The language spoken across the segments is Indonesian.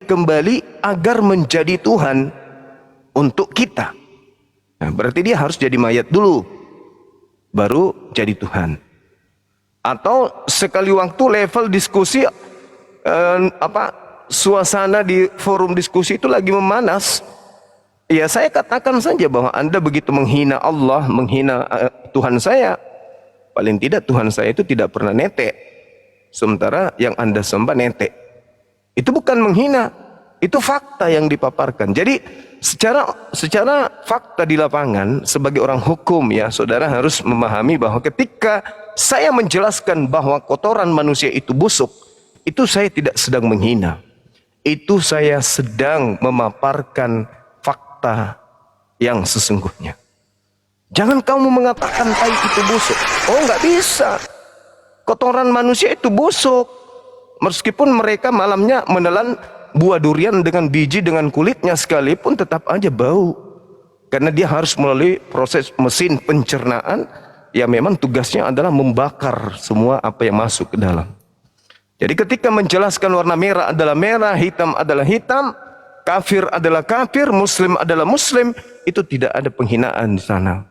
kembali agar menjadi Tuhan untuk kita. Nah, berarti dia harus jadi mayat dulu, baru jadi Tuhan. Atau sekali waktu level diskusi, suasana di forum diskusi itu lagi memanas, ya saya katakan saja bahwa Anda begitu menghina Allah, menghina Tuhan saya. Paling tidak Tuhan saya itu tidak pernah netek, sementara yang Anda sembah netek. Itu bukan menghina, itu fakta yang dipaparkan. Jadi secara fakta di lapangan, sebagai orang hukum ya, saudara harus memahami bahwa ketika saya menjelaskan bahwa kotoran manusia itu busuk, itu saya tidak sedang menghina. Itu saya sedang memaparkan fakta yang sesungguhnya. Jangan kamu mengatakan tai itu busuk. Oh, nggak bisa. Kotoran manusia itu busuk. Meskipun mereka malamnya menelan buah durian dengan biji, dengan kulitnya sekalipun, tetap aja bau. Karena dia harus melalui proses mesin pencernaan yang memang tugasnya adalah membakar semua apa yang masuk ke dalam. Jadi ketika menjelaskan warna merah adalah merah, hitam adalah hitam, kafir adalah kafir, muslim adalah muslim, itu tidak ada penghinaan di sana.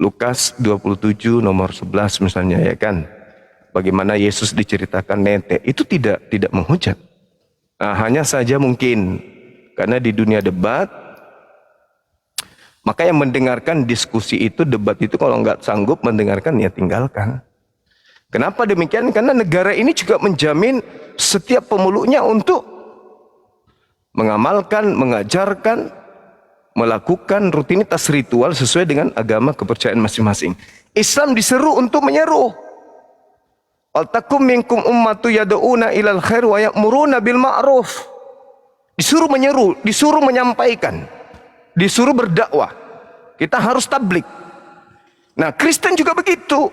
Lukas 27 nomor 11 misalnya, ya kan, bagaimana Yesus diceritakan netek, itu tidak menghujat. Nah, hanya saja mungkin karena di dunia debat, maka yang mendengarkan diskusi itu, debat itu, kalau nggak sanggup mendengarkan ya tinggalkan. Kenapa demikian? Karena negara ini juga menjamin setiap pemeluknya untuk mengamalkan, mengajarkan, melakukan rutinitas ritual sesuai dengan agama kepercayaan masing-masing. Islam diseru untuk menyeru. Waltakum minkum ummatu yad'una ilal khair wa ya'muruna bil ma'ruf. Disuruh menyeru, disuruh menyampaikan, disuruh berdakwah. Kita harus tablik. Nah, Kristen juga begitu.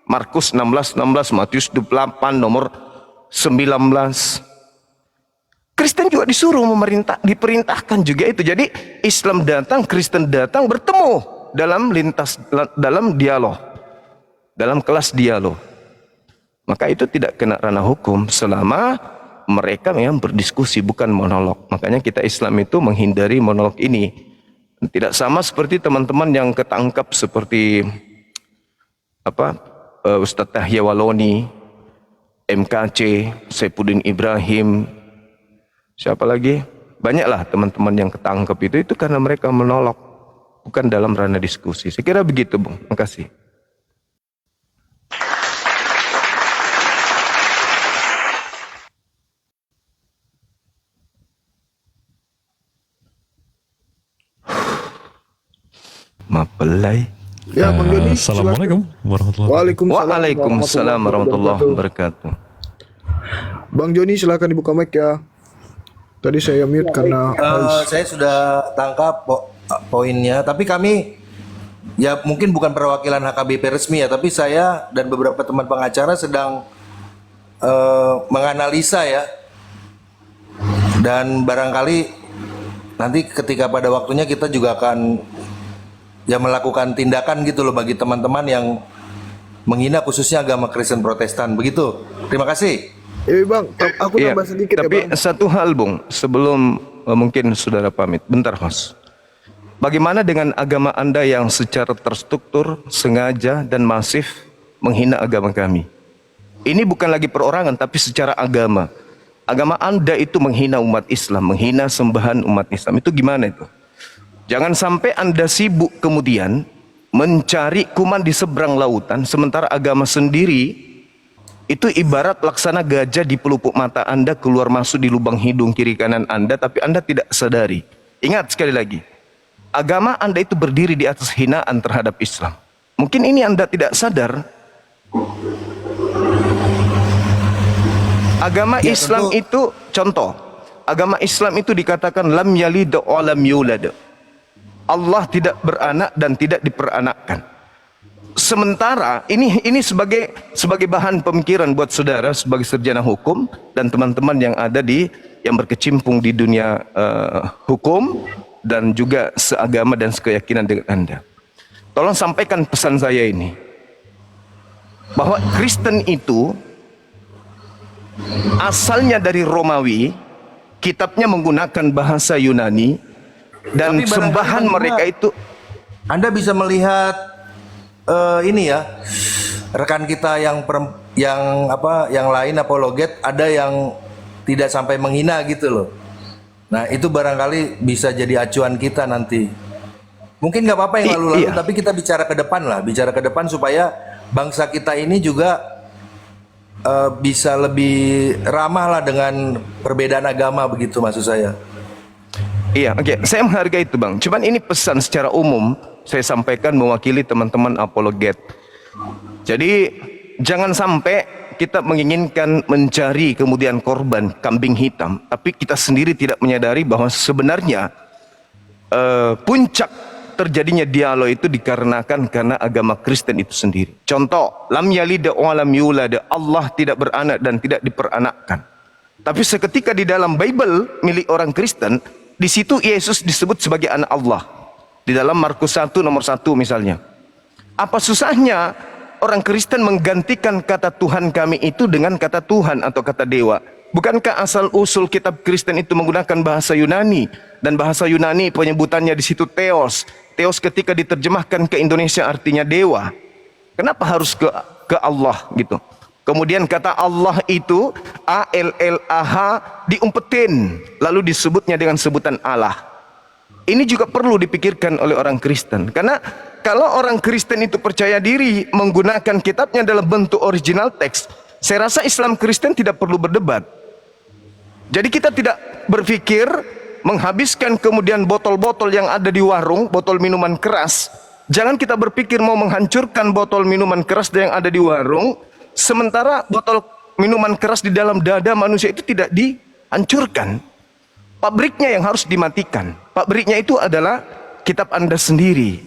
Markus 16:16, Matius 28 nomor 19. Kristen juga disuruh diperintahkan juga itu. Jadi Islam datang, Kristen datang, bertemu dalam dialog, dalam kelas dialog. Maka itu tidak kena ranah hukum selama mereka memang berdiskusi, bukan monolog. Makanya kita Islam itu menghindari monolog ini. Tidak sama seperti teman-teman yang ketangkap seperti Ustadz Tahya Waloni, MKC, Saifuddin Ibrahim, siapa lagi? Banyaklah teman-teman yang ketangkep itu karena mereka menolak, bukan dalam ranah diskusi. Saya kira begitu, Bung. Terima kasih. Mapelai. Ya, Bang Joni. Assalamualaikum warahmatullahi wabarakatuh. Waalaikumsalam warahmatullahi wabarakatuh. Bang Joni, silakan dibuka mic ya. Tadi saya mute karena saya sudah tangkap poinnya, tapi kami ya mungkin bukan perwakilan HKBP resmi ya, tapi saya dan beberapa teman pengacara sedang menganalisa ya, dan barangkali nanti ketika pada waktunya kita juga akan ya melakukan tindakan gitu loh bagi teman-teman yang menghina khususnya agama Kristen Protestan, begitu. Terima kasih. Bang, aku tambah sedikit tapi ya, Bang. satu hal, Bung, sebelum mungkin saudara pamit, bentar, host. Bagaimana dengan agama Anda yang secara terstruktur, sengaja dan masif menghina agama kami? Ini bukan lagi perorangan, tapi secara agama. Agama Anda itu menghina umat Islam, menghina sembahan umat Islam. Itu gimana itu? Jangan sampai Anda sibuk kemudian mencari kuman di seberang lautan, sementara agama sendiri itu ibarat laksana gajah di pelupuk mata Anda, keluar masuk di lubang hidung kiri kanan Anda, tapi Anda tidak sadari. Ingat sekali lagi, agama Anda itu berdiri di atas hinaan terhadap Islam. Mungkin ini Anda tidak sadar. Agama Islam itu, contoh, agama Islam itu dikatakan lam yalid wa lam yulad. Allah tidak beranak dan tidak diperanakkan. Sementara ini sebagai bahan pemikiran buat saudara sebagai sarjana hukum dan teman-teman yang ada yang berkecimpung di dunia hukum dan juga seagama dan sekeyakinan dengan Anda. Tolong sampaikan pesan saya ini, bahwa Kristen itu asalnya dari Romawi, kitabnya menggunakan bahasa Yunani dan Tapi barangkali sembahan Bang mereka Juma, itu Anda bisa melihat ini ya, rekan kita yang lain apologet ada yang tidak sampai menghina gitu loh. Nah itu barangkali bisa jadi acuan kita nanti. Mungkin nggak apa-apa yang lalu-lalu, iya. tapi kita bicara ke depan lah, bicara ke depan supaya bangsa kita ini juga bisa lebih ramah lah dengan perbedaan agama, begitu maksud saya. Iya, oke. Saya menghargai itu, Bang. Cuman ini pesan secara umum saya sampaikan mewakili teman-teman apologet. Jadi jangan sampai kita menginginkan mencari kemudian korban kambing hitam, tapi kita sendiri tidak menyadari bahwa sebenarnya puncak terjadinya dialog itu dikarenakan karena agama Kristen itu sendiri. Contoh, lam yalid wa lam yulad, Allah tidak beranak dan tidak diperanakkan. Tapi seketika di dalam Bible milik orang Kristen, di situ Yesus disebut sebagai anak Allah. Di dalam Markus 1 nomor 1 misalnya. Apa susahnya orang Kristen menggantikan kata Tuhan kami itu dengan kata Tuhan atau kata dewa? Bukankah asal usul kitab Kristen itu menggunakan bahasa Yunani, dan bahasa Yunani penyebutannya di situ theos. Theos ketika diterjemahkan ke Indonesia artinya dewa. Kenapa harus ke Allah gitu? Kemudian kata Allah itu A-L-L-A-H diumpetin, lalu disebutnya dengan sebutan Allah. Ini juga perlu dipikirkan oleh orang Kristen. Karena kalau orang Kristen itu percaya diri menggunakan kitabnya dalam bentuk original teks, saya rasa Islam Kristen tidak perlu berdebat. Jadi kita tidak berpikir menghabiskan kemudian botol-botol yang ada di warung, botol minuman keras. Jangan kita berpikir mau menghancurkan botol minuman keras yang ada di warung, sementara botol minuman keras di dalam dada manusia itu tidak dihancurkan. Pabriknya yang harus dimatikan. Pabriknya itu adalah kitab Anda sendiri.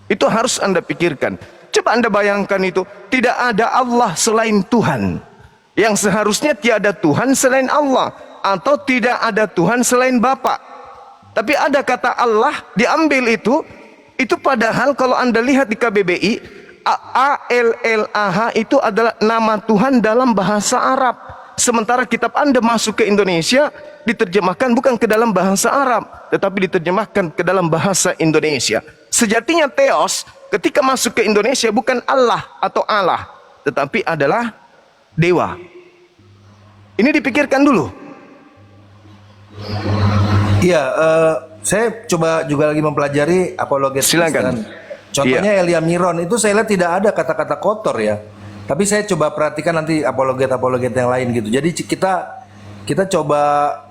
Itu harus Anda pikirkan. Coba Anda bayangkan itu, tidak ada Allah selain Tuhan. Yang seharusnya tiada Tuhan selain Allah, atau tidak ada Tuhan selain Bapa. Tapi ada kata Allah diambil itu padahal kalau Anda lihat di KBBI, A-L-L-A-H itu adalah nama Tuhan dalam bahasa Arab. Sementara kitab Anda masuk ke Indonesia diterjemahkan bukan ke dalam bahasa Arab, tetapi diterjemahkan ke dalam bahasa Indonesia. Sejatinya theos ketika masuk ke Indonesia bukan Allah atau Allah, tetapi adalah dewa. Ini dipikirkan dulu. Iya, saya coba juga lagi mempelajari apologet Silakan. Kristen. Contohnya Elia Miron itu saya lihat tidak ada kata-kata kotor ya. Tapi saya coba perhatikan nanti apologet yang lain gitu. Jadi kita coba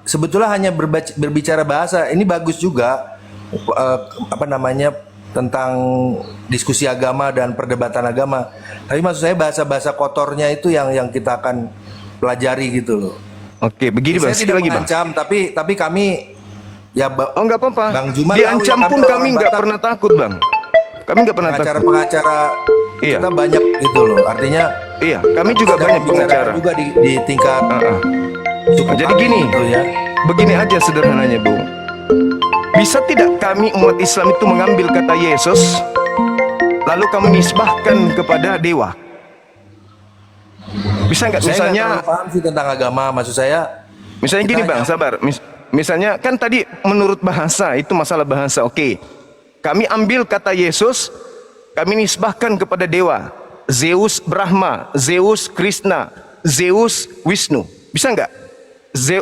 sebetulnya hanya berbicara bahasa. Ini bagus juga tentang diskusi agama dan perdebatan agama. Tapi maksud saya bahasa-bahasa kotornya itu yang kita akan pelajari gitu loh. Oke, begini Bang, Saya tidak lagi Bang. mengancam, tapi kami ya Oh enggak apa-apa. Bang Juma diancam tahu pun ya, kami enggak pernah takut, Bang. Kami enggak pernah takut. pengacara-pengacara Iya. kita banyak gitu loh. Artinya Iya, kami juga sedang banyak bicara pengacara. juga di tingkat suku Jadi kami gini, gitu ya. begini aja sederhananya, Bu. Bisa tidak kami umat Islam itu mengambil kata Yesus lalu kami nisbahkan kepada dewa? Bisa nggak? Saya Misalnya, nggak terlalu paham sih tentang agama, maksud saya. misalnya kita gini Bang, hanya- sabar. Misalnya kan tadi menurut bahasa itu masalah bahasa, oke. Kami ambil kata Yesus, kami nisbahkan kepada dewa. Zeus Brahma, Zeus Krishna, Zeus Wisnu. Bisa nggak?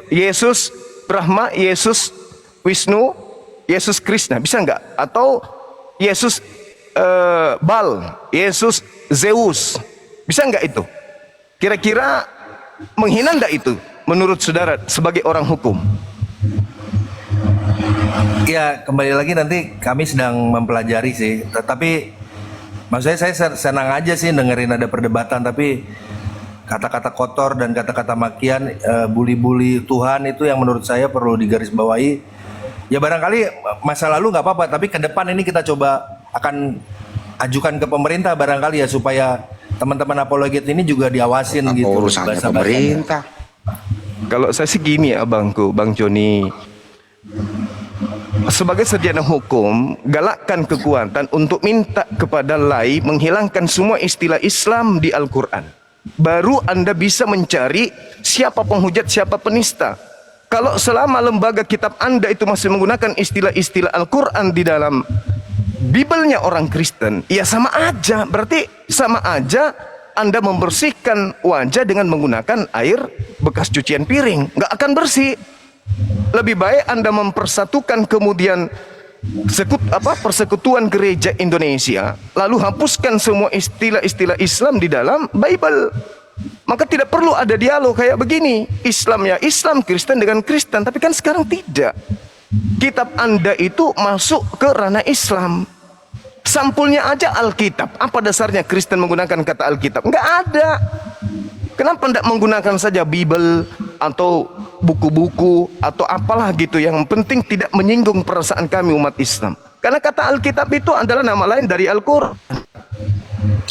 Yesus Brahma, Yesus Wisnu, Yesus Krishna. Bisa nggak? Atau Yesus Bal, Yesus Zeus. Bisa nggak itu? Kira-kira menghina nggak itu menurut saudara sebagai orang hukum? Ya kembali lagi nanti kami sedang mempelajari sih. Tapi maksudnya saya senang aja sih dengerin ada perdebatan. Tapi kata-kata kotor dan kata-kata makian, bully-bully Tuhan itu yang menurut saya perlu digarisbawahi. Ya barangkali masa lalu nggak apa-apa. Tapi ke depan ini kita coba akan ajukan ke pemerintah barangkali ya supaya teman-teman apologet ini juga diawasin gitu. Urusannya bahasa-bahasanya. pemerintah. Kalau saya sih gini ya Bangku, Bang Joni. Sebagai sarjana hukum, galakkan kekuatan untuk minta kepada lai menghilangkan semua istilah Islam di Al-Quran. Baru Anda bisa mencari siapa penghujat, siapa penista. Kalau selama lembaga kitab Anda itu masih menggunakan istilah-istilah Al-Quran di dalam Bibelnya orang Kristen, ya sama aja. Berarti sama aja Anda membersihkan wajah dengan menggunakan air bekas cucian piring. Nggak akan bersih. Lebih baik Anda mempersatukan kemudian persekutuan gereja Indonesia, lalu hapuskan semua istilah-istilah Islam di dalam Bible. Maka tidak perlu ada dialog kayak begini. Islam ya Islam, Kristen dengan Kristen. Tapi kan sekarang tidak. Kitab Anda itu masuk ke ranah Islam. Sampulnya aja Alkitab. Apa dasarnya Kristen menggunakan kata Alkitab? Nggak ada. Kenapa tidak menggunakan saja Bible atau buku-buku atau apalah gitu, yang penting tidak menyinggung perasaan kami umat Islam. Karena kata Alkitab itu adalah nama lain dari Al-Quran.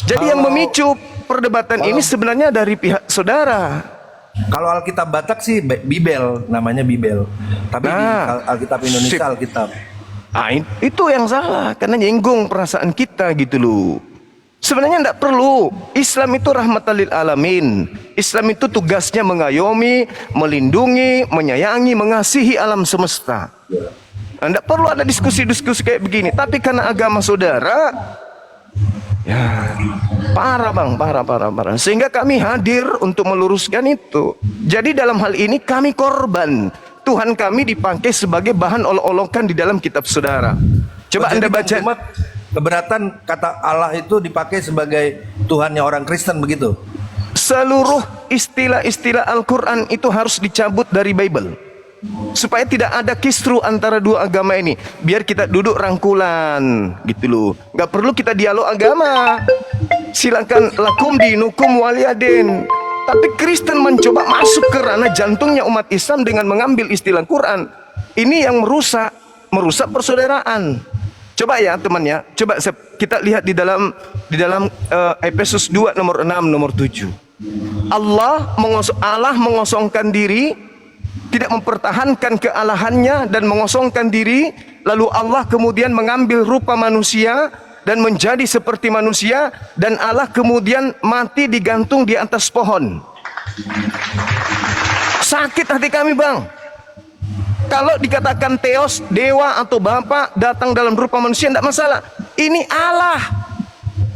Jadi yang memicu perdebatan ini sebenarnya dari pihak saudara. Kalau Alkitab Batak sih Bibel, namanya Bibel. Tapi di Alkitab Indonesia Alkitab. Itu yang salah, karena nyinggung perasaan kita gitu loh. Sebenarnya tidak perlu. Islam itu rahmatan lil alamin. Islam itu tugasnya mengayomi, melindungi, menyayangi, mengasihi alam semesta. Tidak perlu ada diskusi-diskusi kayak begini. Tapi karena agama saudara, ya parah bang, parah. Sehingga kami hadir untuk meluruskan itu. Jadi dalam hal ini kami korban. Tuhan kami dipakai sebagai bahan olok-olokan di dalam kitab saudara. Coba Anda baca. Umat keberatan kata Allah itu dipakai sebagai Tuhannya orang Kristen begitu. Seluruh istilah-istilah Al-Quran itu harus dicabut dari Bible, supaya tidak ada kisru antara dua agama ini. Biar kita duduk rangkulan gitu loh. Gak perlu kita dialog agama. Silakan lakum dinukum waliyadin. Tapi Kristen mencoba masuk ke ranah jantungnya umat Islam dengan mengambil istilah Quran. Ini yang merusak persaudaraan. Coba ya teman ya, coba kita lihat di dalam Efesus 2 nomor 6 nomor 7. Allah mengosongkan diri, tidak mempertahankan kealahannya dan mengosongkan diri, lalu Allah kemudian mengambil rupa manusia dan menjadi seperti manusia, dan Allah kemudian mati digantung di atas pohon. Sakit hati kami bang. Kalau dikatakan Theos, dewa atau Bapa datang dalam rupa manusia, tidak masalah. Ini Allah.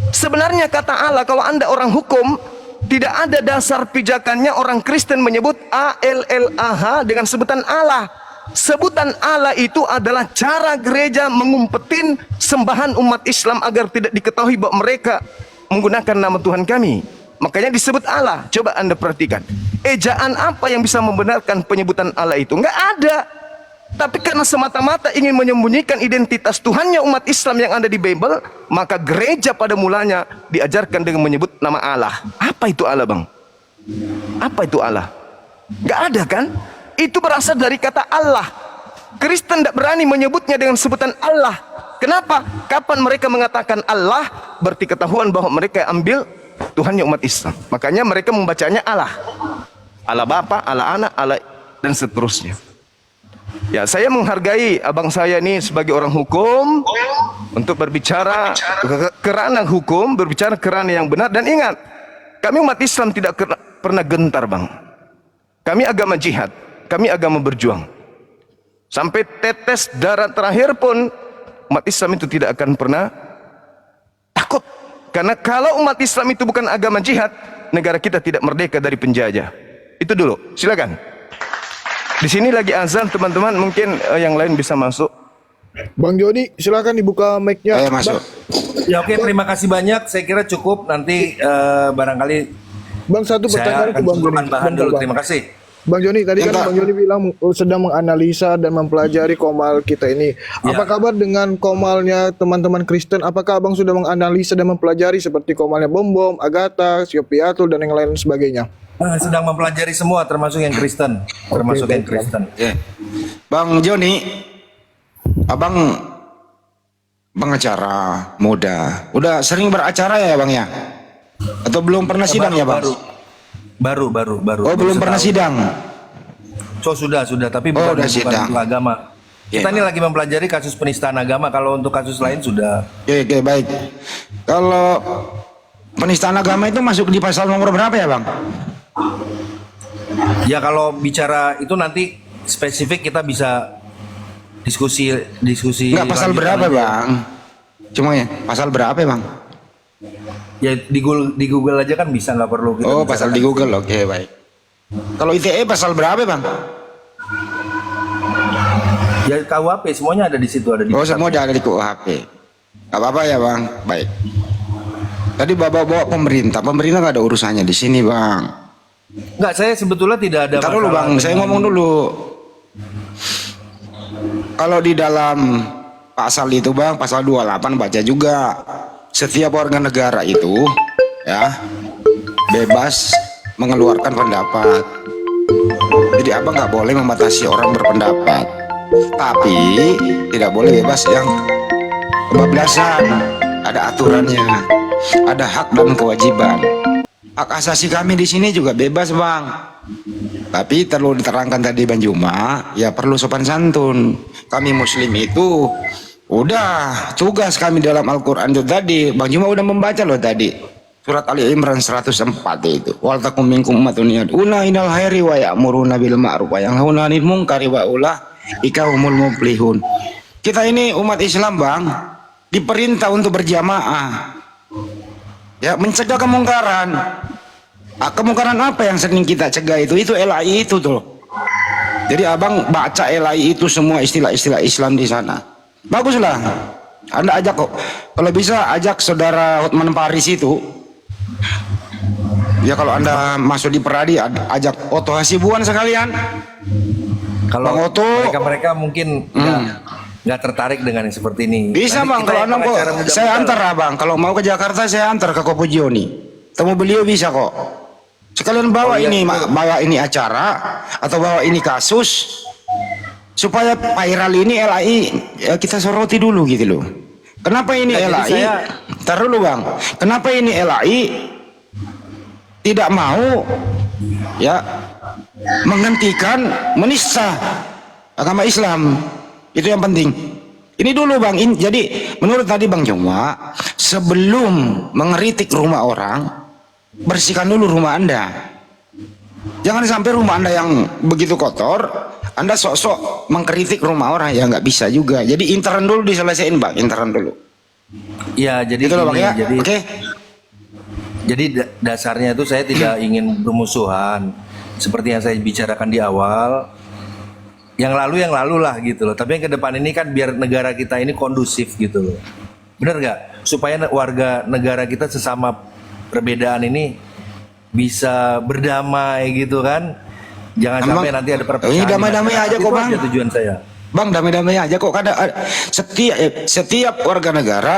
Sebenarnya kata Allah, kalau Anda orang hukum, tidak ada dasar pijakannya orang Kristen menyebut ALLAH dengan sebutan Allah. Sebutan Allah itu adalah cara gereja mengumpetin sembahan umat Islam agar tidak diketahui bahwa mereka menggunakan nama Tuhan kami. Makanya disebut Allah. Coba Anda perhatikan. Ejaan apa yang bisa membenarkan penyebutan Allah itu? Enggak ada. Tapi karena semata-mata ingin menyembunyikan identitas Tuhannya umat Islam yang ada di Bible, maka gereja pada mulanya diajarkan dengan menyebut nama Allah. Apa itu Allah bang? Apa itu Allah? Enggak ada kan? Itu berasal dari kata Allah. Kristen tidak berani menyebutnya dengan sebutan Allah. Kenapa? Kapan mereka mengatakan Allah, berarti ketahuan bahwa mereka ambil Tuhannya umat Islam. Makanya mereka membacanya Allah. Allah Bapa, Allah Anak, Allah dan seterusnya. Ya, saya menghargai abang saya ini sebagai orang hukum untuk berbicara ke ranah hukum, berbicara ke ranah yang benar. Dan ingat, kami umat Islam tidak pernah gentar bang. Kami agama jihad. Kami agama berjuang. Sampai tetes darah terakhir pun umat Islam itu tidak akan pernah takut. Karena kalau umat Islam itu bukan agama jihad, negara kita tidak merdeka dari penjajah. Itu dulu. Silakan. Di sini lagi azan teman-teman, mungkin yang lain bisa masuk. Bang Joni, silakan dibuka mic-nya. Masuk. Ya oke, terima kasih banyak. Saya kira cukup. Nanti barangkali Bang, satu saya pertanyaan akan ke Bang Joni. kumpulkan bahan dulu. Terima kasih. Bang Joni, tadi kan Bang Joni bilang sedang menganalisa dan mempelajari komal kita ini. Apa kabar dengan komalnya teman-teman Kristen? Apakah Abang sudah menganalisa dan mempelajari seperti komalnya Bom, Agatha, Siopiatul dan yang lain sebagainya? Sedang mempelajari semua, termasuk yang Kristen. Termasuk yang Kristen. Bang Joni, Abang pengacara muda. Udah sering beracara ya Bang ya? Atau belum pernah sidang ya Bang? Baru. Oh, belum pernah sidang. So sudah, tapi bukan untuk agama. Kita ini lagi mempelajari kasus penistaan agama. Kalau untuk kasus lain sudah. Oke, baik. Kalau penistaan agama itu masuk di pasal nomor berapa ya Bang? Ya kalau bicara itu nanti spesifik kita bisa diskusi. Enggak, pasal lanjutan berapa aja. bang? Cuma ya, pasal berapa bang? Ya di Google aja kan bisa, nggak perlu kita Oh, pasal di Google, oke baik. Kalau ITE pasal berapa bang? Ya KUHP semuanya ada di situ, ada di. Oh, semua udah ada di KUHP. Gak apa-apa ya bang, baik. Tadi bawa pemerintah nggak ada urusannya di sini bang. Nggak, saya sebetulnya tidak ada. Ntar dulu bang, saya ngomong dulu. Kalau di dalam pasal itu bang, pasal 28 baca juga, setiap warga negara itu ya bebas mengeluarkan pendapat. Jadi abang nggak boleh membatasi orang berpendapat, tapi tidak boleh bebas yang kebablasan. Ada aturannya, ada hak dan kewajiban. Hak asasi kami di sini juga bebas bang, tapi perlu diterangkan tadi Bang Juma, ya perlu sopan santun. Kami Muslim itu udah tugas kami dalam Al-Quran itu tadi. Bang Juma udah membaca loh tadi surat Ali Imran 104 itu. Wal takum minkum ummatun yad'una ilal khairi wa ya'muruna bil ma'ruf wa yanhauna 'anil munkari wa ulaika humul muflihun. Kita ini umat Islam bang, diperintah untuk berjamaah, ya mencegah kemungkaran. Kemungkaran apa yang sering kita cegah itu LAI itu tuh. Jadi abang baca LAI itu semua istilah-istilah Islam di sana. Baguslah. Anda ajak kok. Kalau bisa ajak saudara Hotman Paris itu. Ya kalau Anda masuk di Peradi ajak Oto Hasibuan sekalian. Kalau Bang Oto, mereka mungkin nggak tertarik dengan yang seperti ini. bisa Nanti bang, kita kalau yang Anda pengacara kok, muda-muda saya lah. antar abang. Kalau mau ke Jakarta saya antar ke Kopo Joni. Temu beliau bisa kok. Sekalian bawa bawa ini acara atau bawa ini kasus supaya viral ini LAI ya kita soroti dulu gitu loh. Kenapa ini Nah, LAI? Ntar dulu bang. Kenapa ini LAI tidak mau ya menghentikan menista agama Islam? Itu yang penting. Ini dulu bang. Jadi menurut tadi Bang Juma, sebelum mengeritik rumah orang, bersihkan dulu rumah Anda. Jangan sampai rumah Anda yang begitu kotor, Anda sok-sok mengkritik rumah orang, ya nggak bisa juga. Jadi intern dulu diselesaikan bang, intern dulu. Ya, jadi Itu loh bang gini, ya. jadi Oke. Jadi dasarnya itu saya tidak ingin bermusuhan seperti yang saya bicarakan di awal. Yang lalu lah gitu loh. Tapi yang ke depan ini kan biar negara kita ini kondusif gitu loh. Bener nggak? Supaya warga negara kita sesama perbedaan ini bisa berdamai gitu kan. Jangan sampai nanti ada perpecahan. Ini damai-damai aja kok bang. Itu aja tujuan saya. Bang damai-damai aja kok. Setiap warga negara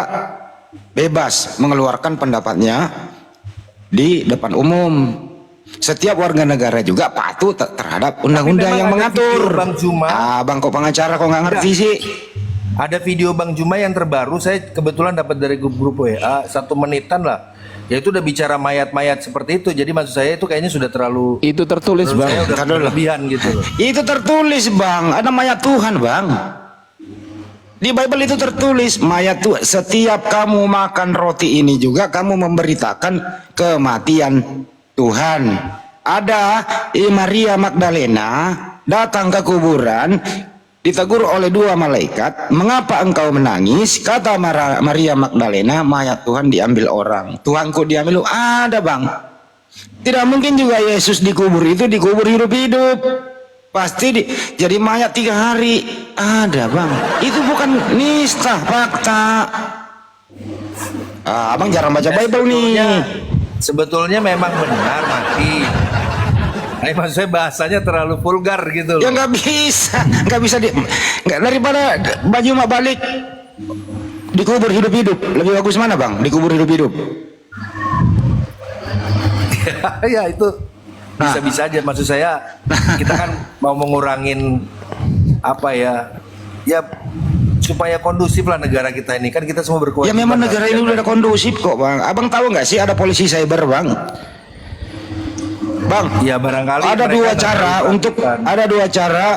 bebas mengeluarkan pendapatnya di depan umum. Setiap warga negara juga patuh terhadap undang-undang yang mengatur. Bang Juma, Bang kok pengacara kok nggak ngerti sih? ada video Bang Juma yang terbaru, saya kebetulan dapat dari grup WA 1 menitan lah. Ya itu udah bicara mayat-mayat seperti itu. Jadi maksud saya itu kayaknya sudah terlalu. Itu tertulis menurut bang. saya udah Ntar dulu. berlebihan gitu loh. Itu tertulis bang, ada mayat Tuhan bang. Di Bible itu tertulis mayat Tuhan. Setiap kamu makan roti ini juga kamu memberitakan kematian Tuhan. Ada Maria Magdalena datang ke kuburan, ditegur oleh 2 malaikat, mengapa engkau menangis? Kata Maria Magdalena, mayat Tuhan diambil orang. Tuhanku diambil, ada bang. Tidak mungkin juga Yesus dikubur hidup-hidup. Pasti jadi mayat 3 hari. Ada bang. Itu bukan nista, fakta. Abang jarang baca Bible nih. Sebetulnya memang benar mati. Maksud saya bahasanya terlalu vulgar gitu loh. Ya nggak bisa nggak, daripada baju mak balik dikubur hidup-hidup, lebih bagus mana bang? Dikubur hidup-hidup. Ya itu bisa-bisa aja. Maksud saya kita kan mau mengurangin apa ya supaya kondusif lah negara kita ini, kan kita semua berkewajiban. Ya memang negara ini udah kondusif kok bang. Abang tahu nggak sih ada polisi cyber bang? Bang, ya barangkali ada mereka 2 cara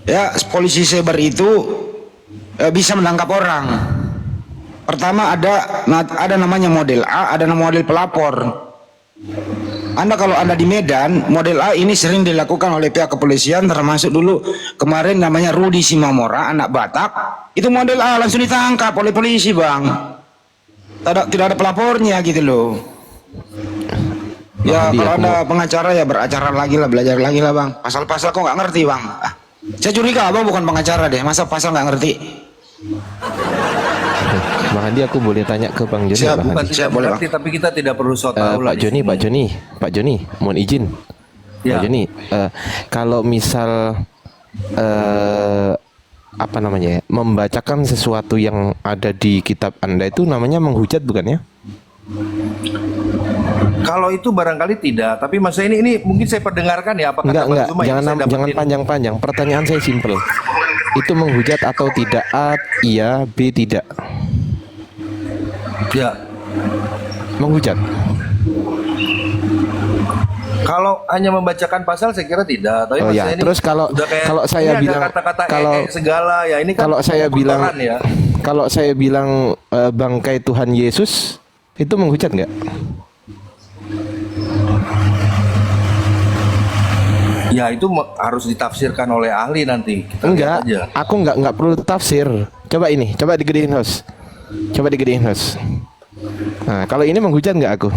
ya polisi cyber itu bisa menangkap orang. Pertama ada namanya model A, ada model pelapor. Anda kalau Anda di Medan, model A ini sering dilakukan oleh pihak kepolisian, termasuk dulu kemarin namanya Rudi Simamora, anak Batak. Itu model A langsung ditangkap oleh polisi, Bang. Tidak ada pelapornya gitu loh. Ya kalau Anda pengacara ya beracara lagi lah, belajar lagi lah, Bang. Pasal-pasal kok nggak ngerti, Bang. Saya curiga Abang bukan pengacara deh, masa pasal nggak ngerti? Bang Andi, aku boleh tanya ke Bang Joni? Siap, Bang Bukan Andi? tidak boleh, mengerti, tapi kita tidak perlu so tahu lah Pak di Joni, sini. Pak Joni, mohon izin. Ya. Pak Joni, kalau misal apa namanya ya, membacakan sesuatu yang ada di kitab Anda itu namanya menghujat bukan ya? Kalau itu barangkali tidak, tapi masa ini mungkin saya perdengarkan ya apa kata Bang Enggak, Zuma yang saya jangan dapetin. panjang-panjang. Pertanyaan saya simpel. Itu menghujat atau tidak? A, iya, B, tidak. Ya. Menghujat. Kalau hanya membacakan pasal saya kira tidak. Tapi Oh maksudnya ya, ini terus kalau udah kayak, saya ini ada bilang kata-kata kalau segala ya ini kan kalau saya bilang kotoran ya. kalau saya bilang bangkai Tuhan Yesus itu menghujat nggak? Ya itu harus ditafsirkan oleh ahli nanti. Kita Enggak, lihat aja. aku nggak perlu tafsir. Coba ini, coba digedein host. Coba digedein host. Nah, kalau ini menghujat nggak aku?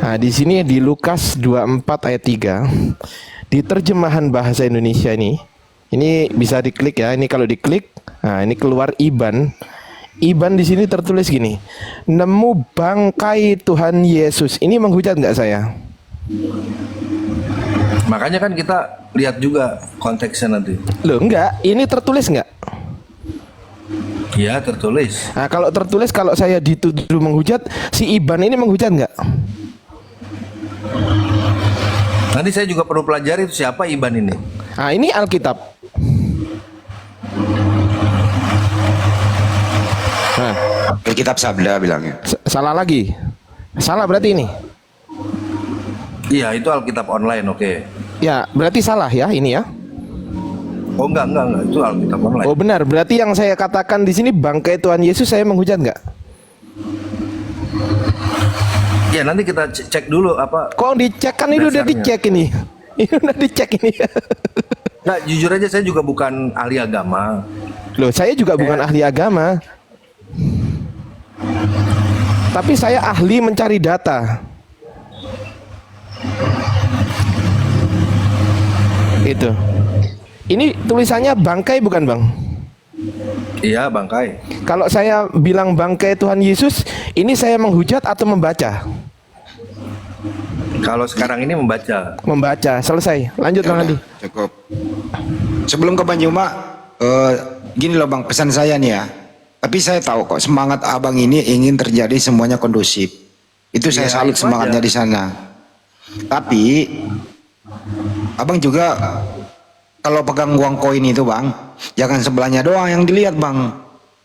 Nah, di sini di Lukas 24 ayat 3 di terjemahan bahasa Indonesia ini bisa diklik ya. Ini kalau diklik, nah ini keluar IBAN. IBAN di sini tertulis gini. Nemu bangkai Tuhan Yesus. Ini menghujat nggak saya? Makanya kan kita lihat juga konteksnya nanti. Loh, enggak. Ini tertulis nggak? Ya tertulis. Nah, kalau tertulis, kalau saya dituduh menghujat, si IBAN ini menghujat nggak? Nanti saya juga perlu pelajari itu siapa Iban ini. Nah, ini Alkitab. Nah, Alkitab Sabda bilangnya. salah lagi. Salah berarti ini. Iya itu Alkitab online, oke. Ya, berarti salah ya ini ya. Oh enggak, itu Alkitab online. Oh benar, berarti yang saya katakan di sini bangkai Tuhan Yesus saya menghujat nggak? Ya nanti kita cek dulu apa. Kok dicek kan itu udah Dasarnya. dicek ini. Ini udah dicek ini. Nah, jujur aja saya juga bukan ahli agama. Loh, saya juga bukan ahli agama. Tapi saya ahli mencari data. Itu. Ini tulisannya bangkai bukan, Bang? Iya bangkai. Kalau saya bilang bangkai Tuhan Yesus, ini saya menghujat atau membaca? Kalau sekarang ini membaca. Membaca. Selesai. Lanjut Bang Andi. Cukup. Sebelum ke Bang Juma, gini loh Bang, pesan saya nih ya. Tapi saya tahu kok semangat Abang ini ingin terjadi semuanya kondusif. Itu saya Ya, salut itu semangatnya aja. di sana. Tapi Abang juga kalau pegang uang koin itu Bang, jangan sebelahnya doang yang dilihat Bang.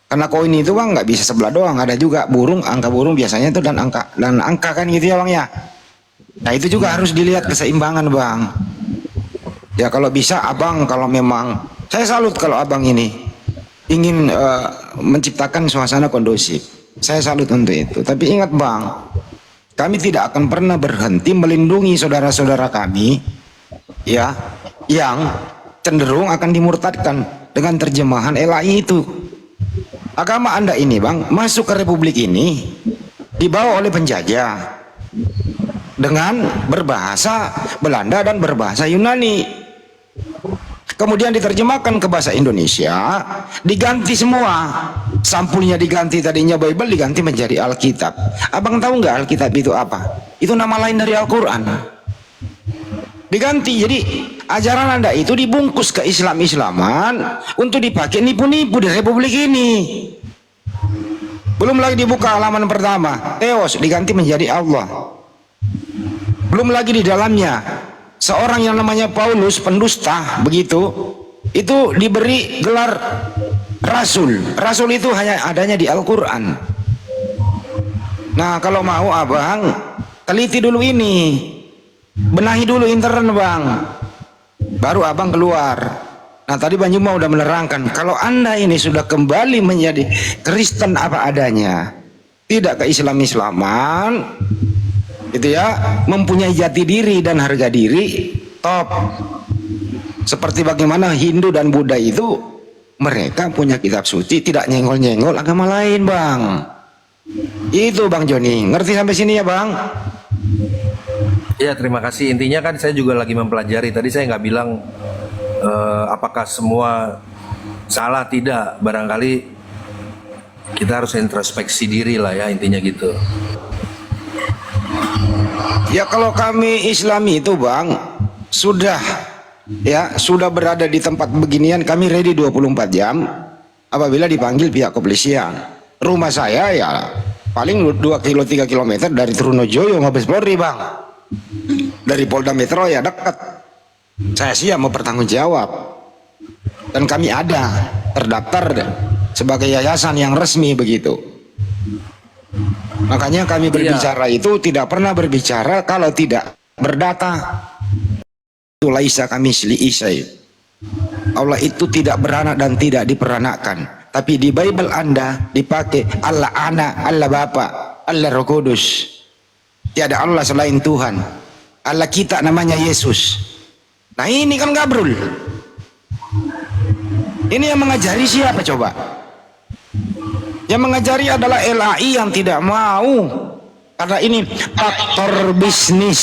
Karena koin itu Bang nggak bisa sebelah doang, ada juga burung, angka burung biasanya itu dan angka kan gitu ya Bang ya. Nah itu juga harus dilihat keseimbangan Bang. Ya kalau bisa Abang, kalau memang saya salut kalau Abang ini ingin menciptakan suasana kondusif. Saya salut untuk itu. Tapi ingat Bang, kami tidak akan pernah berhenti melindungi saudara-saudara kami ya yang cenderung akan dimurtadkan dengan terjemahan LAI itu. Agama Anda ini Bang masuk ke republik ini dibawa oleh penjajah dengan berbahasa Belanda dan berbahasa Yunani. Kemudian diterjemahkan ke bahasa Indonesia, diganti semua. Sampulnya diganti, tadinya Bible diganti menjadi Alkitab. Abang tahu nggak Alkitab itu apa? Itu nama lain dari Al-Quran. Diganti, jadi ajaran Anda itu dibungkus ke Islam-Islaman untuk dipakai nipu-nipu di republik ini. Belum lagi dibuka halaman pertama, Theos diganti menjadi Allah. Belum lagi di dalamnya seorang yang namanya Paulus pendusta begitu, itu diberi gelar rasul. Rasul itu hanya adanya di Al-Quran. Nah kalau mau Abang teliti dulu ini, benahi dulu internet Bang, baru Abang keluar. Nah tadi Bang Juma udah menerangkan, kalau Anda ini sudah kembali menjadi Kristen apa adanya, tidak ke Islam-Islaman, itu ya, mempunyai jati diri dan harga diri top. Seperti bagaimana Hindu dan Buddha itu, mereka punya kitab suci, tidak nyenggol-nyenggol agama lain, Bang. Itu Bang Joni, ngerti sampai sini ya, Bang? Ya, terima kasih. Intinya kan saya juga lagi mempelajari. Tadi saya nggak bilang apakah semua salah, tidak. Barangkali kita harus introspeksi diri lah ya, intinya gitu. Ya kalau kami Islami itu, Bang, sudah berada di tempat beginian, kami ready 24 jam apabila dipanggil pihak kepolisian. Rumah saya ya paling 2 kilo 3 kilometer dari Trunojoyo Mabes Polri, Bang. Dari Polda Metro ya dekat. Saya siap mau bertanggung jawab. Dan kami ada terdaftar sebagai yayasan yang resmi begitu. Makanya kami berbicara itu tidak pernah berbicara kalau tidak berdata. Itu laisa kamisli isai. Allah itu tidak beranak dan tidak diperanakkan. Tapi di Bible Anda dipakai Allah anak, Allah Bapa, Allah Roh Kudus. Tiada Allah selain Tuhan. Allah kita namanya Yesus. Nah ini kan gabrul. Ini yang mengajari siapa coba? Yang mengajari adalah LAI yang tidak mau. Karena ini faktor bisnis,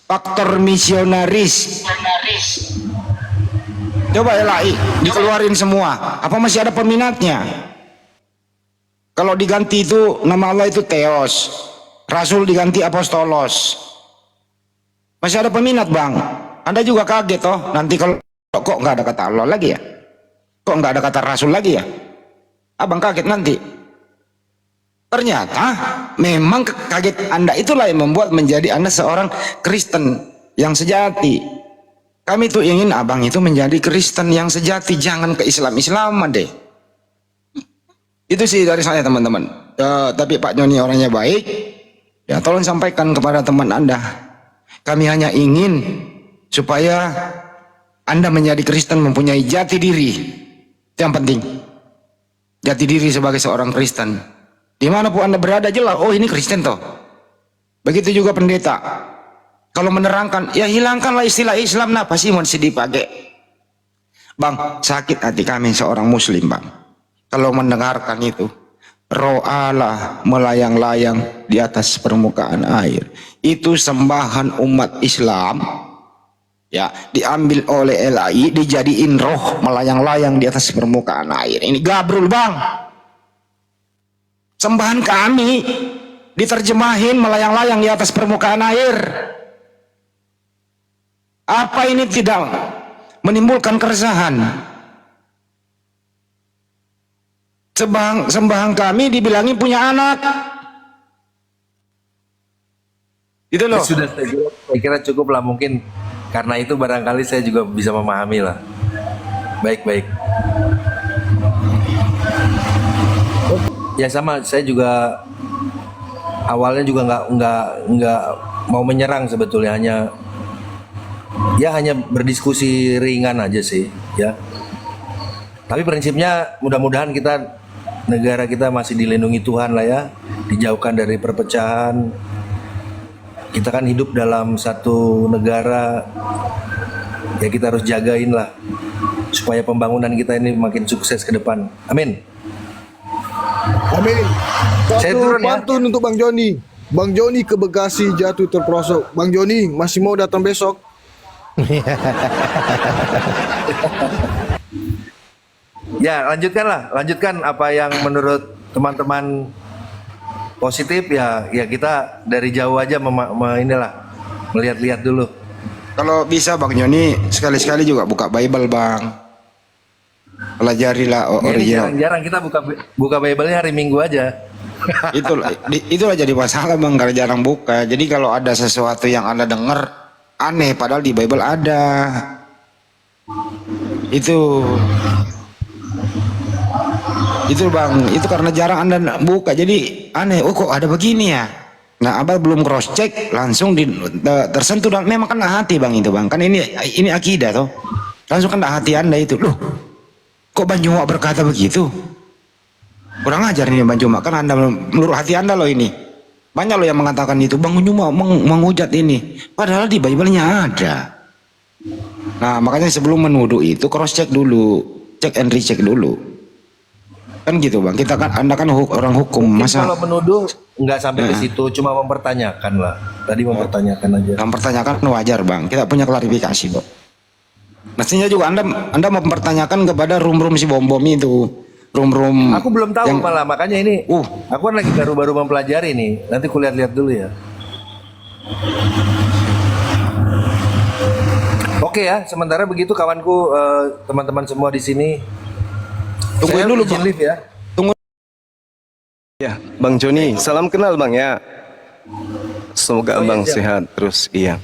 faktor misionaris. Coba LAI dikeluarin semua. Apa masih ada peminatnya? Kalau diganti itu nama Allah itu Theos, Rasul diganti Apostolos. Masih ada peminat, Bang. Anda juga kaget toh nanti kalau kok nggak ada kata Allah lagi ya? Kok nggak ada kata Rasul lagi ya? Abang kaget nanti. Ternyata memang kaget Anda itulah yang membuat menjadi Anda seorang Kristen yang sejati. Kami tuh ingin abang itu menjadi Kristen yang sejati, jangan ke Islam-Islaman deh. Itu sih dari saya, teman-teman. Tapi Pak Joni orangnya baik. Ya tolong sampaikan kepada teman Anda. Kami hanya ingin supaya Anda menjadi Kristen mempunyai jati diri. Itu yang penting. Jati diri sebagai seorang Kristen. Dimanapun Anda berada jelas, oh ini Kristen toh. Begitu juga pendeta. Kalau menerangkan, ya hilangkanlah istilah Islam, apa sih mau dipakai? Bang, sakit hati kami seorang Muslim, Bang. Kalau mendengarkan itu, roh Allah melayang-layang di atas permukaan air. Itu sembahan umat Islam. Ya, diambil oleh LAI, dijadiin roh melayang-layang di atas permukaan air. Ini gabrul, Bang. Sembahan kami diterjemahin melayang-layang di atas permukaan air. Apa ini tidak menimbulkan keresahan? Sembahan kami dibilangi punya anak. Itu loh. Sudah saya kira cukup lah, mungkin karena itu barangkali saya juga bisa memahami lah. Baik. Ya sama, saya juga awalnya juga nggak mau menyerang sebetulnya, hanya berdiskusi ringan aja sih ya. Tapi prinsipnya mudah-mudahan negara kita masih dilindungi Tuhan lah ya, dijauhkan dari perpecahan. Kita kan hidup dalam satu negara, ya kita harus jagain lah supaya pembangunan kita ini makin sukses ke depan. Amin. Amin. Saya Satu turun ya. pantun untuk Bang Joni. Bang Joni ke Bekasi jatuh terperosok. Bang Joni masih mau datang besok? Ya, lanjutkan apa yang menurut teman-teman positif ya kita dari jauh aja melihat-lihat dulu. Kalau bisa Bang Joni sekali-sekali juga buka Bible, Bang. Pelajarilah original. Jarang-jarang kita buka Bible-nya hari Minggu aja. Itulah jadi masalah, Bang, karena jarang buka. Jadi kalau ada sesuatu yang Anda dengar aneh padahal di Bible ada. Itu Bang, itu karena jarang Anda buka jadi aneh. Oh kok ada begini ya? Nah, Abang belum cross check langsung tersentuh dan memang kena hati, Bang, itu, Bang. Kan ini akidah toh. Langsung kena hati Anda itu. Loh, kok Bang Juma berkata begitu? Kurang ajar ini Bang Juma, kan Anda menurut hati Anda loh ini. Banyak loh yang mengatakan itu, Bang Unyu mau menghujat ini. Padahal di Bible-nya ada. Nah, makanya sebelum menuduh itu cross check dulu, cek and recheck dulu. Kan gitu, Bang. Kita kan, Anda kan orang hukum, Mungkin masa kalau menuduh nggak sampai ke situ, cuma mempertanyakan lah. Tadi mempertanyakan aja. mempertanyakan wajar, Bang. Kita punya klarifikasi, kok. Mestinya juga Anda mempertanyakan kepada room si bom itu. Room Aku belum tahu yang- malah, makanya ini aku kan lagi baru-baru mempelajari nih. Nanti kulihat-lihat dulu ya. Oke ya, sementara begitu kawanku, teman-teman semua di sini. Tungguin Saya dulu, izin Bang. live ya. Ya, Bang Joni, salam kenal Bang ya. Semoga Abang sehat terus, iya.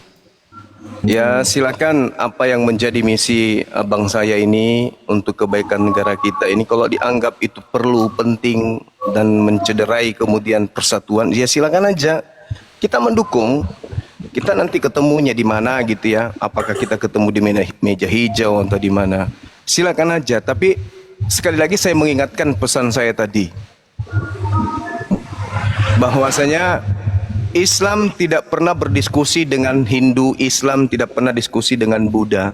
Ya, silakan apa yang menjadi misi abang saya ini untuk kebaikan negara kita ini, kalau dianggap itu perlu, penting dan mencederai kemudian persatuan, ya silakan aja. Kita mendukung. Kita nanti ketemunya di mana gitu ya. Apakah kita ketemu di meja hijau atau di mana? Silakan aja, tapi sekali lagi saya mengingatkan pesan saya tadi, bahwasanya Islam tidak pernah berdiskusi dengan Hindu, Islam tidak pernah diskusi dengan Buddha.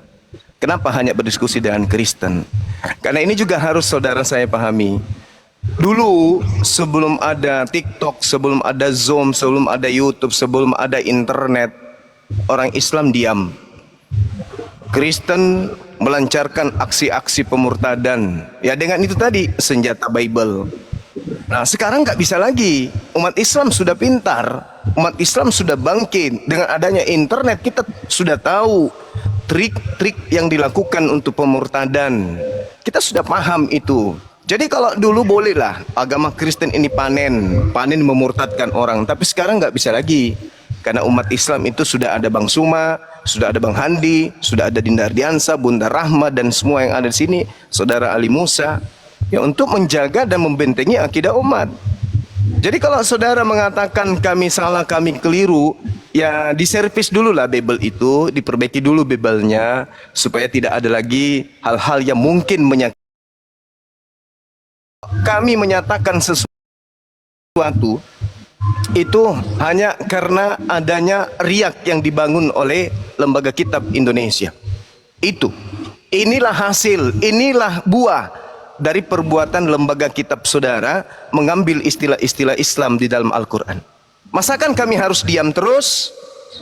Kenapa hanya berdiskusi dengan Kristen? Karena ini juga harus saudara saya pahami. Dulu sebelum ada TikTok, sebelum ada Zoom, sebelum ada YouTube, sebelum ada internet, orang Islam diam. Kristen melancarkan aksi-aksi pemurtadan. Ya dengan itu tadi, senjata Bible. Nah sekarang nggak bisa lagi. Umat Islam sudah pintar, umat Islam sudah bangkit. Dengan adanya internet kita sudah tahu trik-trik yang dilakukan untuk pemurtadan. Kita sudah paham itu. Jadi kalau dulu bolehlah agama Kristen ini panen memurtadkan orang. Tapi sekarang nggak bisa lagi. Karena umat Islam itu sudah ada Bang Suma, sudah ada Bang Handi, sudah ada Dinda Ardiansa, Bunda Rahma dan semua yang ada di sini, Saudara Ali Musa. Ya untuk menjaga dan membentengi akidah umat. Jadi kalau saudara mengatakan kami salah, kami keliru, ya diservis dulu lah Bible itu, diperbaiki dulu Bible-nya supaya tidak ada lagi hal-hal yang mungkin menyakiti. Kami menyatakan sesuatu itu hanya karena adanya riak yang dibangun oleh Lembaga Kitab Indonesia. Inilah hasil, inilah buah dari perbuatan lembaga kitab saudara mengambil istilah-istilah Islam di dalam Al-Quran. Masakan kami harus diam terus?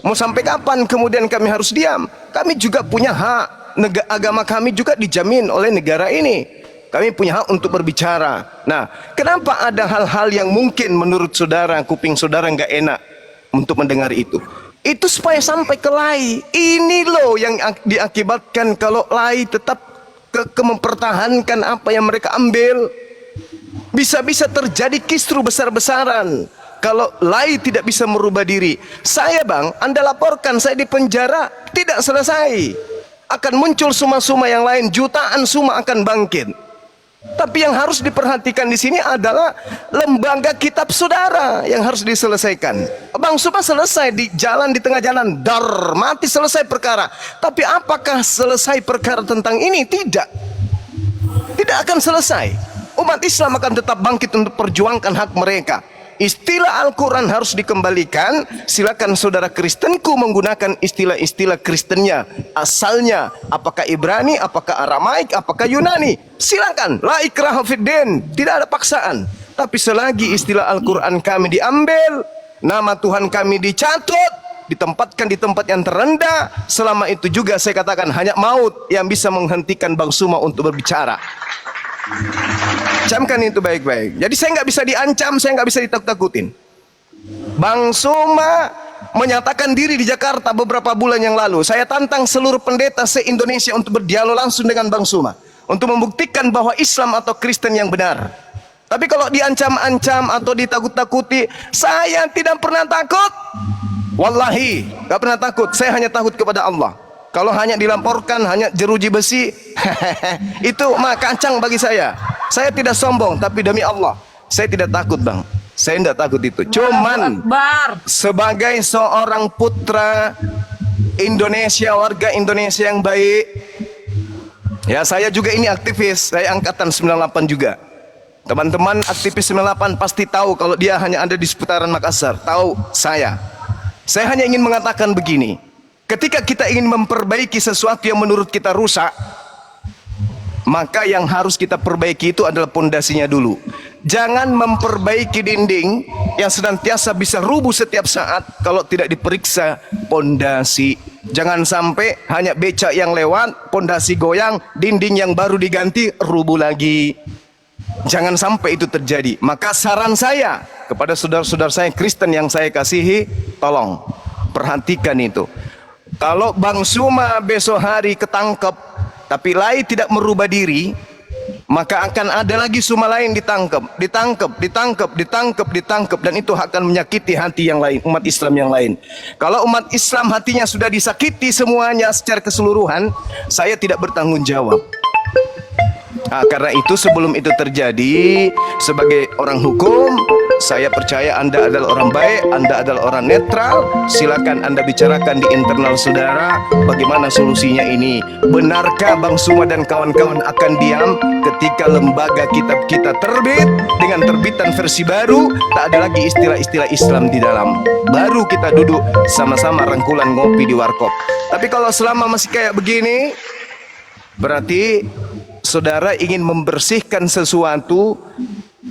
Mau sampai kapan kemudian kami harus diam? Kami juga punya hak. Agama kami juga dijamin oleh negara ini. Kami punya hak untuk berbicara. Nah, kenapa ada hal-hal yang mungkin menurut saudara, kuping saudara nggak enak untuk mendengar itu? Itu supaya sampai ke lai. Ini loh yang diakibatkan kalau lai tetap mempertahankan apa yang mereka ambil. Bisa-bisa terjadi kisru besar-besaran kalau lai tidak bisa merubah diri. Saya Bang, Anda laporkan saya di penjara, tidak selesai. Akan muncul suma-suma yang lain, jutaan suma akan bangkit. Tapi yang harus diperhatikan di sini adalah lembaga kitab saudara yang harus diselesaikan. Bang Suma selesai di jalan, di tengah jalan, dar, mati, selesai perkara. Tapi apakah selesai perkara tentang ini? Tidak. Tidak akan selesai. Umat Islam akan tetap bangkit untuk perjuangkan hak mereka. Istilah Al-Quran harus dikembalikan. Silakan saudara Kristenku menggunakan istilah-istilah Kristennya, asalnya. Apakah Ibrani, apakah Aramaik, apakah Yunani. Silakan. La ikraha fiddin. Tidak ada paksaan. Tapi selagi istilah Al-Quran kami diambil, nama Tuhan kami dicatut, ditempatkan di tempat yang terendah, selama itu juga saya katakan hanya maut yang bisa menghentikan Bang Suma untuk berbicara. Camkan itu baik-baik. Jadi saya nggak bisa diancam, saya nggak bisa ditakut-takutin. Bang Suma menyatakan diri di Jakarta beberapa bulan yang lalu. Saya tantang seluruh pendeta se-Indonesia untuk berdialog langsung dengan Bang Suma, untuk membuktikan bahwa Islam atau Kristen yang benar. Tapi kalau diancam-ancam atau ditakut-takuti, saya tidak pernah takut. Wallahi, nggak pernah takut. Saya hanya takut kepada Allah. Kalau hanya dilaporkan, hanya jeruji besi, itu mah kacang bagi saya. Saya tidak sombong, tapi demi Allah, saya tidak takut Bang. Saya tidak takut itu. Cuman sebagai seorang putra Indonesia, warga Indonesia yang baik, ya saya juga ini aktivis, saya angkatan 98 juga. Teman-teman aktivis 98 pasti tahu kalau dia hanya ada di seputaran Makassar. Tahu saya. Saya hanya ingin mengatakan begini. Ketika kita ingin memperbaiki sesuatu yang menurut kita rusak, maka yang harus kita perbaiki itu adalah pondasinya dulu. Jangan memperbaiki dinding yang senantiasa bisa rubuh setiap saat kalau tidak diperiksa pondasi. Jangan sampai hanya becak yang lewat, pondasi goyang, dinding yang baru diganti rubuh lagi. Jangan sampai itu terjadi. Maka saran saya kepada saudara-saudara saya Kristen yang saya kasihi, tolong perhatikan itu. Kalau Bang Suma besok hari ketangkep tapi Lai tidak merubah diri, maka akan ada lagi Suma lain ditangkap, dan itu akan menyakiti hati yang lain, umat Islam yang lain. Kalau umat Islam hatinya sudah disakiti semuanya secara keseluruhan, saya tidak bertanggung jawab. Karena itu sebelum itu terjadi, sebagai orang hukum, saya percaya Anda adalah orang baik, Anda adalah orang netral. Silakan Anda bicarakan di internal saudara bagaimana solusinya ini. Benarkah Bang Suma dan kawan-kawan akan diam ketika lembaga kitab kita terbit dengan terbitan versi baru, tak ada lagi istilah-istilah Islam di dalam. Baru kita duduk sama-sama rangkulan ngopi di warkop. Tapi kalau selama masih kayak begini, berarti saudara ingin membersihkan sesuatu,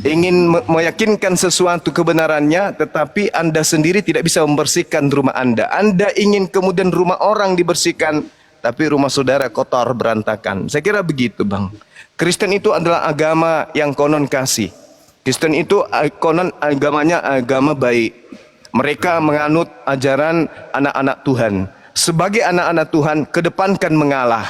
ingin meyakinkan sesuatu kebenarannya, tetapi Anda sendiri tidak bisa membersihkan rumah Anda. Anda ingin kemudian rumah orang dibersihkan, tapi rumah saudara kotor berantakan. Saya kira begitu, Bang. Kristen itu adalah agama yang konon kasih. Kristen itu konon agamanya agama baik. Mereka menganut ajaran anak-anak Tuhan. Sebagai anak-anak Tuhan, kedepankan mengalah.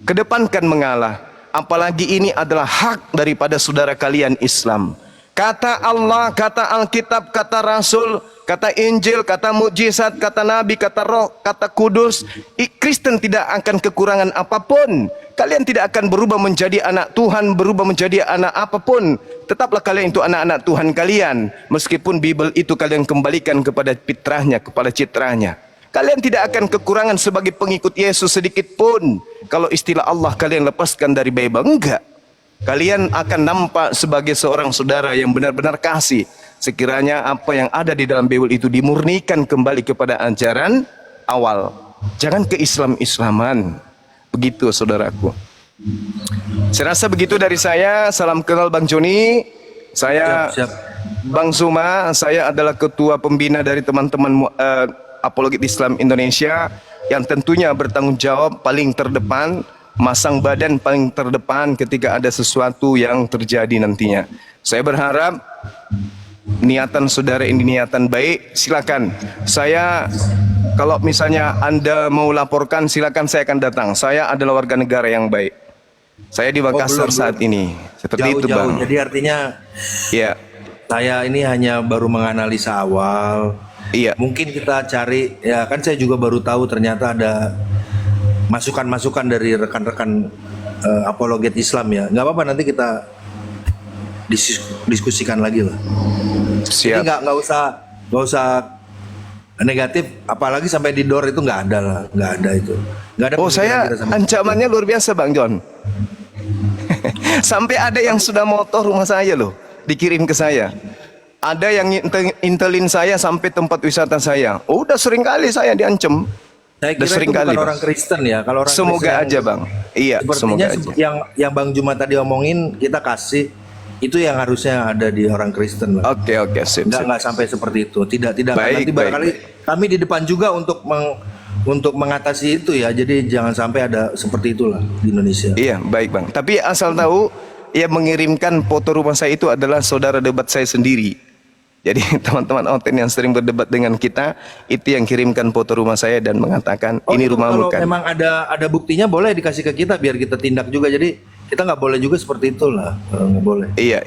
Kedepankan mengalah. Apalagi ini adalah hak daripada saudara kalian Islam. Kata Allah, kata Alkitab, kata Rasul, kata Injil, kata mukjizat, kata Nabi, kata Roh, kata Kudus. Kristen tidak akan kekurangan apapun. Kalian tidak akan berubah menjadi anak Tuhan, berubah menjadi anak apapun. Tetaplah kalian itu anak-anak Tuhan kalian. Meskipun Bible itu kalian kembalikan kepada fitrahnya, kepada citranya. Kalian tidak akan kekurangan sebagai pengikut Yesus sedikit pun. Kalau istilah Allah kalian lepaskan dari Bible, enggak. Kalian akan nampak sebagai seorang saudara yang benar-benar kasih. Sekiranya apa yang ada di dalam Bible itu dimurnikan kembali kepada ajaran awal. Jangan ke Islam-Islaman. Begitu saudaraku. Saya rasa begitu dari saya. Salam kenal Bang Joni. Saya Siap. Bang Suma. Saya adalah ketua pembina dari teman-teman Apologet Islam Indonesia yang tentunya bertanggung jawab paling terdepan, masang badan paling terdepan ketika ada sesuatu yang terjadi nantinya. Saya berharap niatan saudara ini niatan baik. Silakan. Saya kalau misalnya Anda mau laporkan, silakan, saya akan datang. Saya adalah warga negara yang baik. Saya di Makassar saat ini. Seperti itu, Bang. Jadi artinya ya, saya ini hanya baru menganalisa awal. iya. Mungkin kita cari, ya kan saya juga baru tahu ternyata ada masukan-masukan dari rekan-rekan apologet Islam ya. Nggak apa-apa, nanti kita diskusikan lagi lah. Jadi Siap. nggak usah negatif, apalagi sampai di door itu nggak ada lah, nggak ada itu. Nggak ada. Oh, pemikiran saya kita sama ancamannya luar biasa, Bang John. Sampai ada yang sudah motor rumah saya loh, dikirim ke saya. Ada yang intelin saya sampai tempat wisata saya. Oh, udah sering kali saya diancam. Saya Udah kira sering itu bukan kali, orang Bang. Kristen ya. Kalau orang Semoga Kristen aja, Bang. Iya, sepertinya semoga aja. yang Bang Juma tadi omongin kita kasih itu yang harusnya ada di orang Kristen, Bang. Oke, sip. Nggak sampai seperti itu. Tidak Baik, nanti baik, barangkali baik. kami di depan juga untuk mengatasi itu ya. Jadi jangan sampai ada seperti itulah di Indonesia. Iya, baik, Bang. Tapi asal tahu, yang mengirimkan foto rumah saya itu adalah saudara debat saya sendiri. Jadi teman-teman Oten yang sering berdebat dengan kita, itu yang kirimkan foto rumah saya dan mengatakan ini itu rumahmu kalau kan. memang ada buktinya boleh dikasih ke kita biar kita tindak juga. Jadi kita nggak boleh juga seperti itulah, nggak boleh. Iya.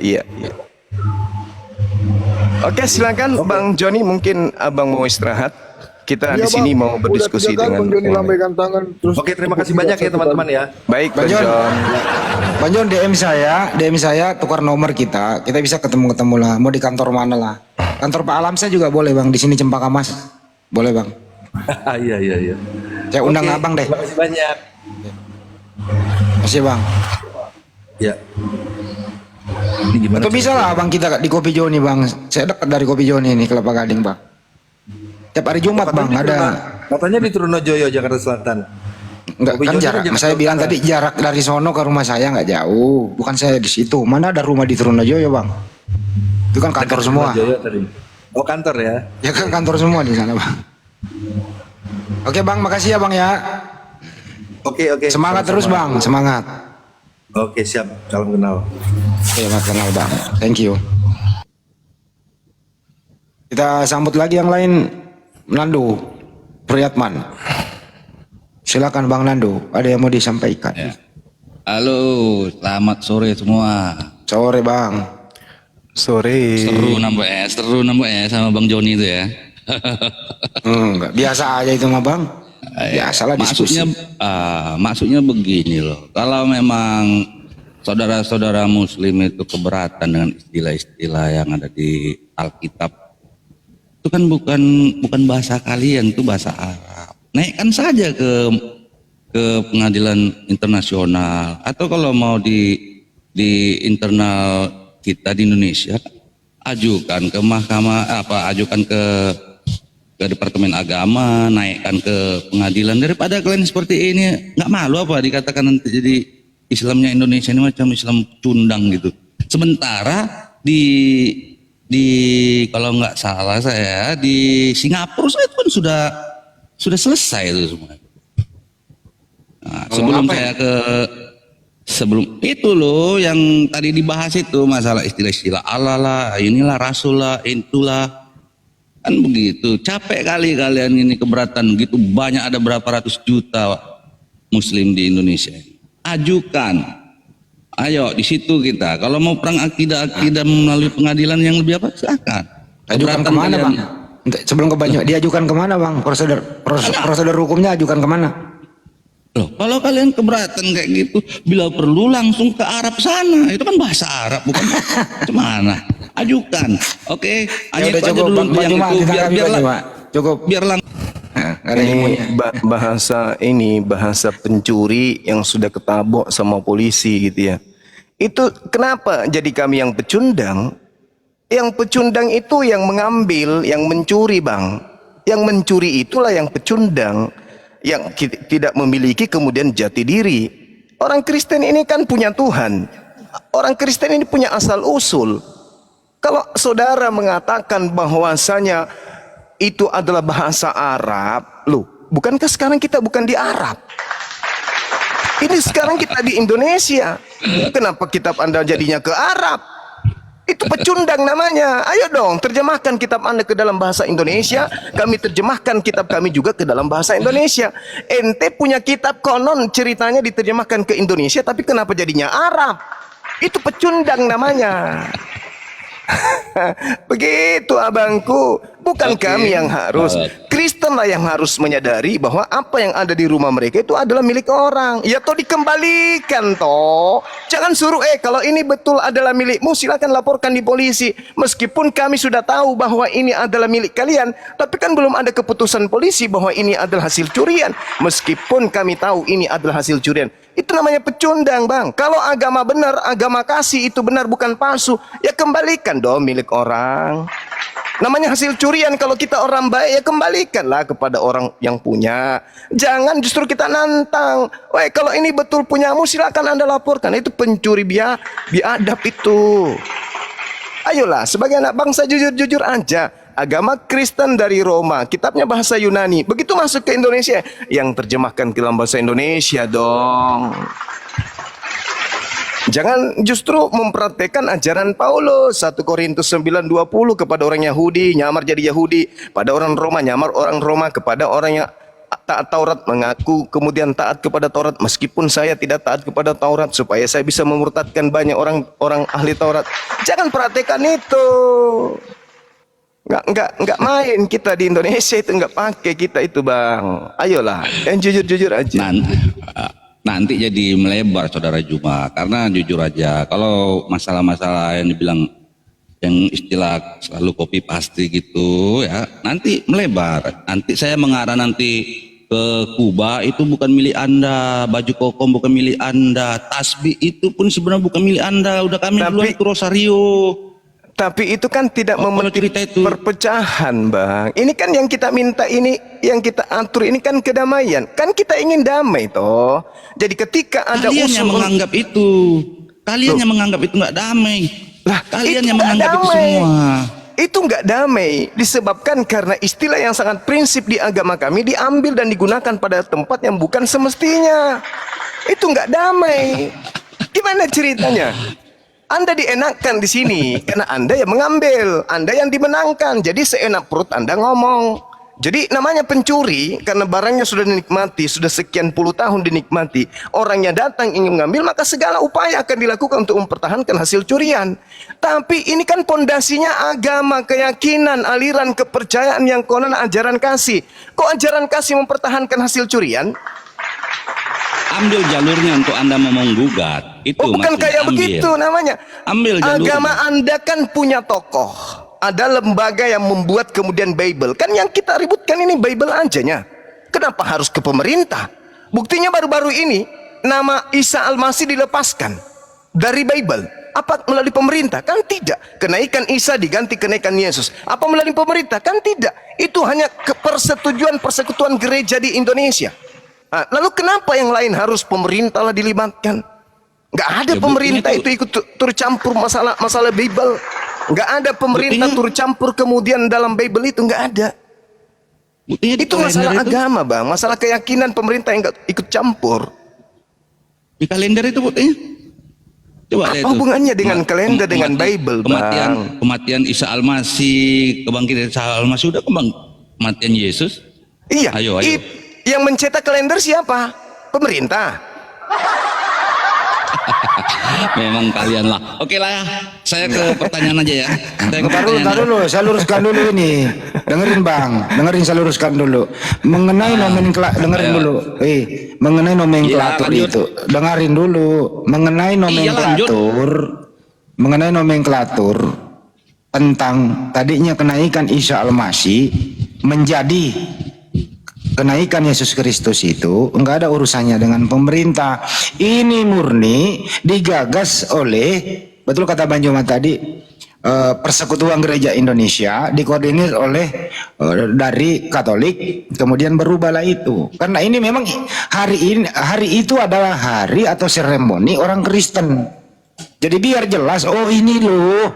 Oke, silakan Bang Joni, mungkin Abang mau istirahat. Kita di sini mau berdiskusi dengan Bang Joni lambaikan tangan terus. Oke, terima kasih banyak ya teman-teman ya. Baik, Bang Bang Jon. Jon. Bang Jon, DM saya tukar nomor kita bisa ketemu lah. Mau di kantor mana lah? Kantor Pak Alam saya juga boleh, Bang, di sini Cempaka Mas. Boleh, Bang. Iya. Saya undang Oke, Abang deh. Terima kasih banyak. Makasih, Bang. Ya. Ini gimana? Atau bisa lah bang kita di Kopi Joni bang. Saya dekat dari Kopi Joni ini Kelapa Gading bang. Tiap hari Jumat bang ada. Katanya di Trunojoyo Jakarta Selatan. Enggak Kopi kan Joni jarak. kan Jakarta Saya bilang Utara. tadi jarak dari sono ke rumah saya nggak jauh. Bukan saya di situ. Mana ada rumah di Trunojoyo bang? Itu kan kantor Dekat semua. Trunojoyo tadi. Oh kantor ya. Ya kan kantor semua di sana bang. Oke bang, makasih ya bang ya. Oke. Semangat Sama-sama. terus bang, semangat. Oke siap. Salam kenal. Oke, mas kenal bang. Thank you. Kita sambut lagi yang lain. Nando Priyatman. Silakan Bang Nando, ada yang mau disampaikan. Ya. Halo, selamat sore semua. Sore Bang. Sore. Seru nambah sama Bang Joni itu ya. Enggak, biasa aja itu mah Bang. Biasalah diskusi. Maksudnya begini loh. Kalau memang saudara-saudara Muslim itu keberatan dengan istilah-istilah yang ada di Alkitab, itu kan bukan bahasa kalian, itu bahasa Arab. Naikkan saja ke pengadilan internasional, atau kalau mau di internal kita di Indonesia, ajukan ke mahkamah ajukan ke Departemen Agama, naikkan ke pengadilan. Daripada kalian seperti ini, nggak malu apa dikatakan nanti jadi Islamnya Indonesia ini macam Islam cundang gitu. Sementara di kalau nggak salah saya di Singapura saya itu kan sudah selesai itu semua. Nah, sebelum itu loh yang tadi dibahas itu masalah istilah-istilah Allah lah, inilah Rasul lah, itulah, kan begitu. Capek kali kalian ini keberatan gitu, banyak ada berapa ratus juta Muslim di Indonesia. Ajukan, ayo di situ kita. Kalau mau perang akidah melalui pengadilan yang lebih apa, silakan. Ajukan Keberatan kemana kalian. Bang? Sebelum ke Banyu, diajukan kemana Bang? Prosedur hukumnya ajukan kemana? Loh, kalau kalian keberatan kayak gitu, bila perlu langsung ke Arab sana. Itu kan bahasa Arab, bukan gimana? Ajukan. Oke, hanya udah itu aja cukup, dulu Bang yang Juma, itu ditanggapi, Bang Juma. Cukup. biar Ada ilmunya. Bahasa pencuri yang sudah ketabok sama polisi gitu ya. Itu kenapa jadi kami yang pecundang? Yang pecundang itu yang mengambil, yang mencuri bang. Yang mencuri itulah yang pecundang, yang tidak memiliki kemudian jati diri. Orang Kristen ini kan punya Tuhan. Orang Kristen ini punya asal usul. Kalau saudara mengatakan bahwasanya itu adalah bahasa Arab, loh, bukankah sekarang kita bukan di Arab? Ini sekarang kita di Indonesia. Kenapa kitab Anda jadinya ke Arab? Itu pecundang namanya. Ayo dong, terjemahkan kitab Anda ke dalam bahasa Indonesia. Kami terjemahkan kitab kami juga ke dalam bahasa Indonesia. Ente punya kitab konon ceritanya diterjemahkan ke Indonesia, tapi kenapa jadinya Arab? Itu pecundang namanya. Begitu abangku. Bukan kami yang harus. Kristen lah yang harus menyadari bahwa apa yang ada di rumah mereka itu adalah milik orang. Ya toh dikembalikan toh. Jangan suruh kalau ini betul adalah milikmu, silakan laporkan di polisi. Meskipun kami sudah tahu bahwa ini adalah milik kalian, tapi kan belum ada keputusan polisi bahwa ini adalah hasil curian. Meskipun kami tahu ini adalah hasil curian. Itu namanya pecundang bang. Kalau agama benar, agama kasih itu benar bukan palsu, ya kembalikan dong milik orang. Namanya hasil curian, kalau kita orang baik ya kembalikanlah kepada orang yang punya. Jangan justru kita nantang. Wah, kalau ini betul punyamu silakan Anda laporkan. Itu pencuri biadab itu. Ayolah, sebagai anak bangsa jujur-jujur aja. Agama Kristen dari Roma, kitabnya bahasa Yunani. Begitu masuk ke Indonesia, yang terjemahkan ke dalam bahasa Indonesia dong. Jangan justru mempraktekkan ajaran Paulus 1 Korintus 9:20 kepada orang Yahudi nyamar jadi Yahudi, pada orang Roma nyamar orang Roma, kepada orang yang taat Taurat mengaku kemudian taat kepada Taurat meskipun saya tidak taat kepada Taurat supaya saya bisa memurtadkan banyak orang ahli Taurat. Jangan praktekkan itu. Enggak main kita di Indonesia itu, enggak pakai kita itu bang. Ayolah, yang jujur-jujur aja. Nanti jadi melebar saudara Juma, karena jujur aja kalau masalah-masalah yang dibilang yang istilah selalu copy paste gitu ya, nanti melebar. Nanti saya mengarah nanti ke Kuba itu bukan milik Anda, baju kokom bukan milik Anda, tasbih itu pun sebenarnya bukan milik Anda. Udah kami duluan ke Rosario. Tapi itu kan tidak Kalau memetik cerita itu perpecahan, Bang. Ini kan yang kita minta, ini yang kita atur ini kan kedamaian. Kan kita ingin damai toh. Jadi ketika ada kalian yang usul, menganggap itu, kalian yang menganggap itu nggak damai. lah, Kalian itu yang nggak menganggap itu damai. semua. Itu nggak damai disebabkan karena istilah yang sangat prinsip di agama kami diambil dan digunakan pada tempat yang bukan semestinya. Itu nggak damai. Gimana ceritanya? Anda dienakkan di sini karena Anda yang mengambil, Anda yang dimenangkan. Jadi seenak perut Anda ngomong. Jadi namanya pencuri karena barangnya sudah dinikmati, sudah sekian puluh tahun dinikmati. Orangnya datang ingin mengambil, maka segala upaya akan dilakukan untuk mempertahankan hasil curian. Tapi ini kan pondasinya agama, keyakinan, aliran kepercayaan yang konon ajaran kasih. Kok ajaran kasih mempertahankan hasil curian? Ambil jalurnya untuk Anda mau menggugat. Itu Oh, bukan maksudnya, kayak ambil. begitu namanya. Ambil jalurnya. Agama Anda kan punya tokoh. Ada lembaga yang membuat kemudian Bible. Kan yang kita ributkan ini Bible ajanya. Kenapa harus ke pemerintah? Buktinya baru-baru ini nama Isa Al-Masih dilepaskan dari Bible. Apa melalui pemerintah? Kan tidak. Kenaikan Isa diganti kenaikan Yesus. Apa melalui pemerintah? Kan tidak. Itu hanya persetujuan persekutuan gereja di Indonesia. Nah, lalu kenapa yang lain harus pemerintah lah dilibatkan? Nggak ada Ya, pemerintah buktinya itu ikut turut campur masalah Bible. Nggak ada pemerintah Buktinya- turut campur kemudian dalam Bible itu nggak ada. Buktinya di Itu kalender masalah itu, agama, Bang. Masalah keyakinan pemerintah yang nggak ikut campur. di kalender itu buktinya. Coba lihat Apa itu. hubungannya dengan kalender dengan Bible, kematian, Bang? kematian Isa Al-Masih, kebangkitan Isa Al-Masih, udah kematian Yesus. Iya. Ayo. Yang mencetak kalender siapa? Pemerintah. Memang kalian lah. Oke lah ya. Saya ke pertanyaan aja ya. Saya ke Bentar pertanyaan. dulu, saya luruskan dulu ini. Dengerin Bang, dengerin saya luruskan dulu. Mengenai nomenklatur, dengerin dulu. Mengenai nomenklatur Iya, lanjut. itu, dengerin dulu. Mengenai nomenklatur tentang tadinya kenaikan Isa Al-Masih menjadi kenaikan Yesus Kristus itu enggak ada urusannya dengan pemerintah. Ini murni digagas oleh, betul kata Bang Joma tadi, Persekutuan Gereja Indonesia dikoordinir oleh dari Katolik, kemudian berubahlah itu. Karena ini memang hari itu adalah hari atau seremoni orang Kristen. Jadi biar jelas, oh ini loh.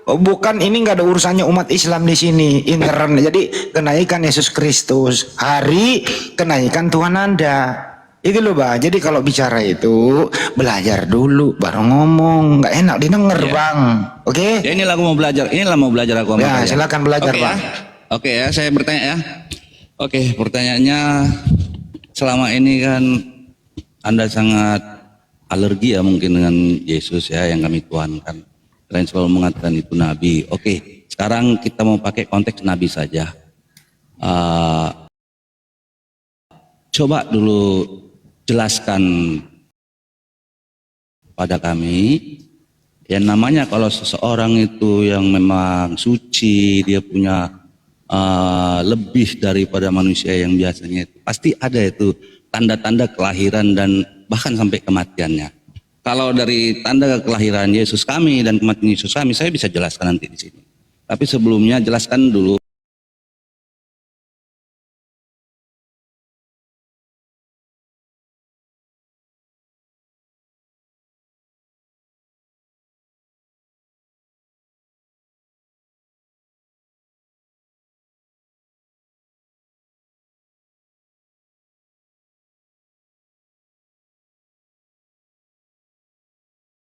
Oh, bukan, ini nggak ada urusannya umat Islam di sini, intern. Jadi kenaikan Yesus Kristus, hari kenaikan Tuhan Anda. Itu loh Bang. Jadi kalau bicara itu belajar dulu baru ngomong, nggak enak didengar Bang. Oke? Ya inilah aku mau belajar. Inilah mau belajar aku. sama Ya, kalian. silakan belajar, Oke, Bang. Ya. Oke ya, saya bertanya ya. Oke, pertanyaannya, selama ini kan Anda sangat alergi ya mungkin dengan Yesus ya yang kami tuhankan. Kalian selalu mengatakan itu nabi. Oke, sekarang kita mau pakai konteks nabi saja. Coba dulu jelaskan pada kami yang namanya kalau seseorang itu yang memang suci, dia punya lebih daripada manusia yang biasanya itu, pasti ada itu tanda-tanda kelahiran dan bahkan sampai kematiannya. Kalau dari tanda kelahiran Yesus kami dan kematian Yesus kami, saya bisa jelaskan nanti di sini. Tapi sebelumnya jelaskan dulu